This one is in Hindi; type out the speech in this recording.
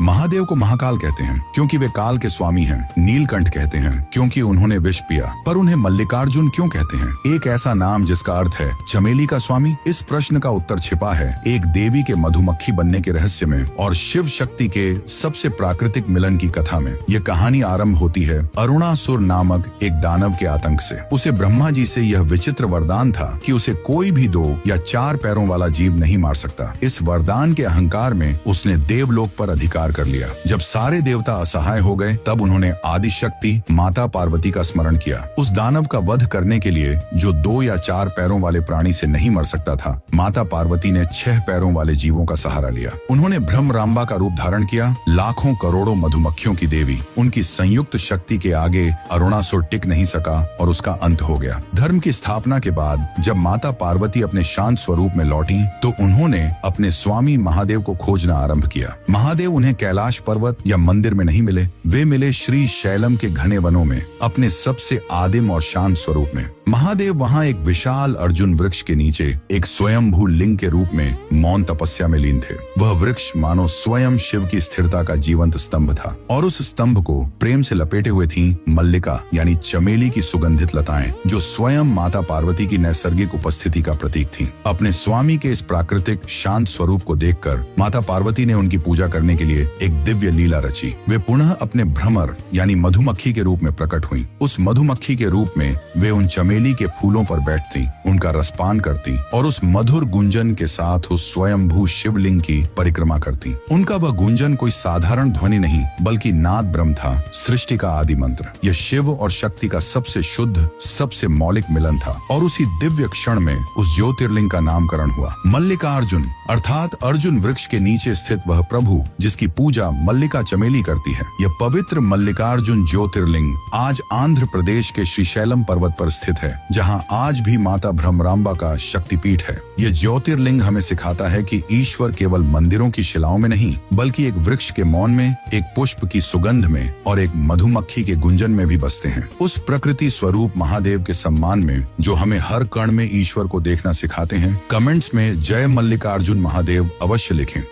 महादेव को महाकाल कहते हैं क्योंकि वे काल के स्वामी हैं। नीलकंठ कहते हैं क्योंकि उन्होंने विष पिया। पर उन्हें मल्लिकार्जुन क्यों कहते हैं? एक ऐसा नाम जिसका अर्थ है चमेली का स्वामी। इस प्रश्न का उत्तर छिपा है एक देवी के मधुमक्खी बनने के रहस्य में और शिव शक्ति के सबसे प्राकृतिक मिलन की कथा में। ये कहानी आरंभ होती है अरुणासुर नामक एक दानव के आतंक से। उसे ब्रह्मा जी से यह विचित्र वरदान था कि उसे कोई भी 2 या 4 पैरों वाला जीव नहीं मार सकता। इस वरदान के अहंकार में उसने देवलोक पर अधिकार कर लिया। जब सारे देवता असहाय हो गए तब उन्होंने आदि शक्ति माता पार्वती का स्मरण किया। उस दानव का वध करने के लिए जो 2 या 4 पैरों वाले प्राणी से नहीं मर सकता था, माता पार्वती ने 6 पैरों वाले जीवों का सहारा लिया। उन्होंने भ्रमरांबा का रूप धारण किया। लाखों करोड़ों मधुमक्खियों की देवी। उनकी संयुक्त शक्ति के आगे अरुणासुर टिक नहीं सका और उसका अंत हो गया। धर्म की स्थापना के बाद जब माता पार्वती अपने शांत स्वरूप में लौटी तो उन्होंने अपने स्वामी महादेव को खोजना आरंभ किया। महादेव उन्हें कैलाश पर्वत या मंदिर में नहीं मिले, वे मिले श्री शैलम के घने वनों में अपने सबसे आदिम और शांत स्वरूप में। महादेव वहां एक विशाल अर्जुन वृक्ष के नीचे एक स्वयंभू लिंग के रूप में मौन तपस्या में लीन थे। वह वृक्ष मानो स्वयं शिव की स्थिरता का जीवंत स्तंभ था और उस स्तंभ को प्रेम से लपेटे हुए थी मल्लिका यानी चमेली की सुगंधित लताएं, जो स्वयं माता पार्वती की नैसर्गिक उपस्थिति का प्रतीक थी। अपने स्वामी के इस प्राकृतिक शांत स्वरूप को देखकर माता पार्वती ने उनकी पूजा करने के लिए एक दिव्य लीला रची। वे पुनः अपने भ्रमर यानी मधुमक्खी के रूप में प्रकट हुई। उस मधुमक्खी के रूप में वे उन चमेली के फूलों पर बैठती, उनका रसपान करती और उस मधुर गुंजन के साथ उस स्वयंभू शिवलिंग की परिक्रमा करती। उनका वह गुंजन कोई साधारण ध्वनि नहीं बल्कि नाद ब्रह्म था, सृष्टि का आदि मंत्र। यह शिव और शक्ति का सबसे शुद्ध, सबसे मौलिक मिलन था और उसी दिव्य क्षण में उस ज्योतिर्लिंग का नामकरण हुआ मल्लिकार्जुन, अर्थात अर्जुन वृक्ष के नीचे स्थित वह प्रभु जिसकी पूजा मल्लिका चमेली करती है। यह पवित्र मल्लिकार्जुन ज्योतिर्लिंग आज आंध्र प्रदेश के श्रीशैलम पर्वत पर स्थित है, जहां आज भी माता भ्रमरांबा का शक्तिपीठ है। यह ज्योतिर्लिंग हमें सिखाता है कि ईश्वर केवल मंदिरों की शिलाओं में नहीं बल्कि एक वृक्ष के मौन में, एक पुष्प की सुगंध में और एक मधुमक्खी के गुंजन में भी बसते हैं। उस प्रकृति स्वरूप महादेव के सम्मान में जो हमें हर कण में ईश्वर को देखना सिखाते हैं, कमेंट्स में जय मल्लिकार्जुन महादेव अवश्य लिखें।